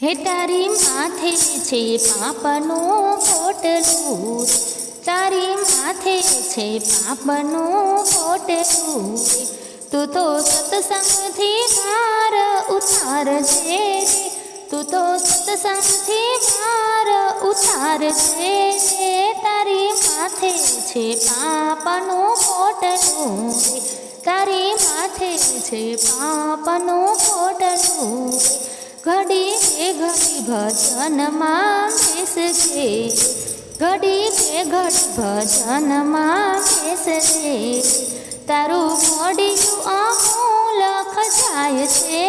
હે તારી માથે છે પાપનું પોટલું, તારી માથે છે પાપનું પોટલું, તું તો સત્સંગથી ભાર ઉતારજે, તું તો સત્સંગથી ભાર ઉતારજે, તારી માથે છે પાપનું પોટલું, તારી માથે છે પાપનું પોટલું, ઘડી કે ઘડી ભજનમાં બેસજે, ઘડી કે ઘડી ભજનમાં બેસજે, તારું ઘડિયું અમૂલક જાય છે,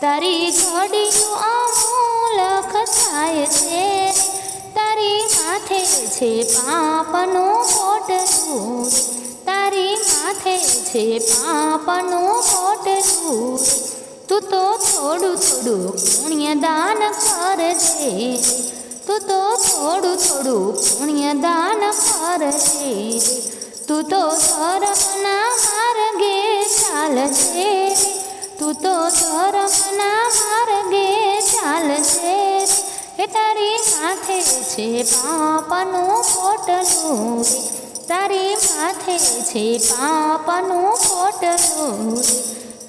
તારી ઘડિયું અમૂલક જાય છે, તારી માથે છે પાપનું પોટલું, તારી માથે છે પાપનું પોટલું, તું તો થોડું થોડું પુણ્યદાન કરજે, તું તો થોડું થોડું પુણ્યદાન કરજે, તું તો ધર્મના માર્ગે ચાલજે, તું તો ધર્મના માર્ગે ચાલજે, એ તારી માથે છે પાપનું પોટલું, તારી માથે છે પાપનું પોટલું,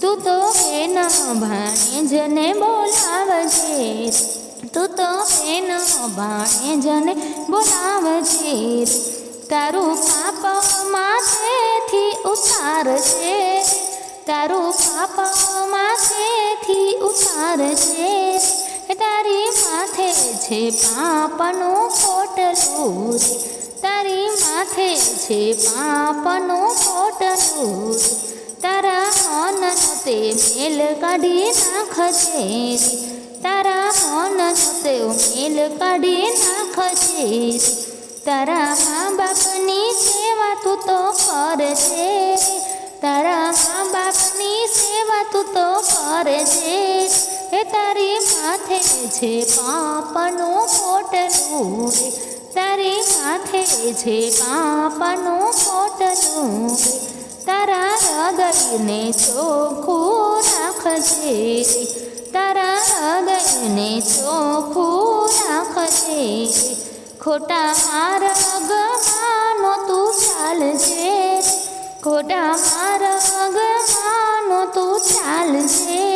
તું તો બેન ભાણેજને બોલાવજે, તું તો બેન ભાણેજને બોલાવજે, તારું પાપ માથેથી ઉતારજે, તારું પાપ માથેથી ઉતારજે, તારી માથે છે પાપનું પોટલું, તારી માથે છે પાપનું પોટલું, તારા મનનો તે મેલ કાઢી નાખજે, તારા મનનો તે મેલ કાઢી નાખજે, તારા મા બાપની સેવા તું તો કરજે, તારા મા બાપની સેવા તું તો કરજે, એ તારી માથે છે પાપનું પોટલું, તારી માથે છે પાપનું પોટલું, તારા હૃદયને ચોખ્ખું રાખજે, તારા હૃદયને ચોખ્ખું રાખજે, ખોટા માર્ગમાં તું ચાલજે, ખોટા માર્ગમાં તું ચાલજે,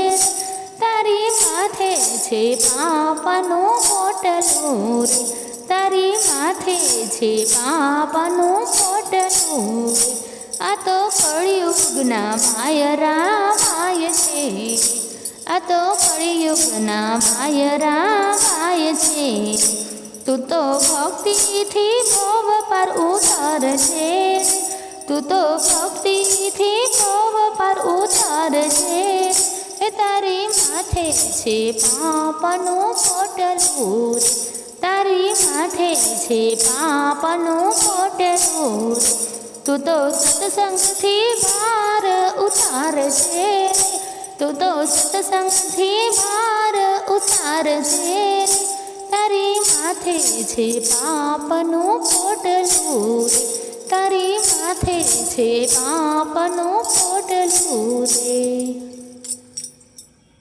તારી માથે છે પાપનું પોટલું, તારી માથે છે પાપનું પોટલું, આ તો કળિયુગના માયરા માય છે, આ તો કળિયુગના માયરા માય છે, તું તો ભક્તિથી ભવ પર ઉતારજે, તું તો ભક્તિથી ભવ પર ઉતારજે, એ તારી માથે છે પાપનું પોટલું, તારી માથે છે પાપનું પોટલું, તું તો સત્સંગથી ભાર ઉતારજે, તું તો સત્સંગથી ભાર ઉતારજે, તારી માથે છે પાપનું પોટલું, તારી માથે છે પાપનું પોટલું રે।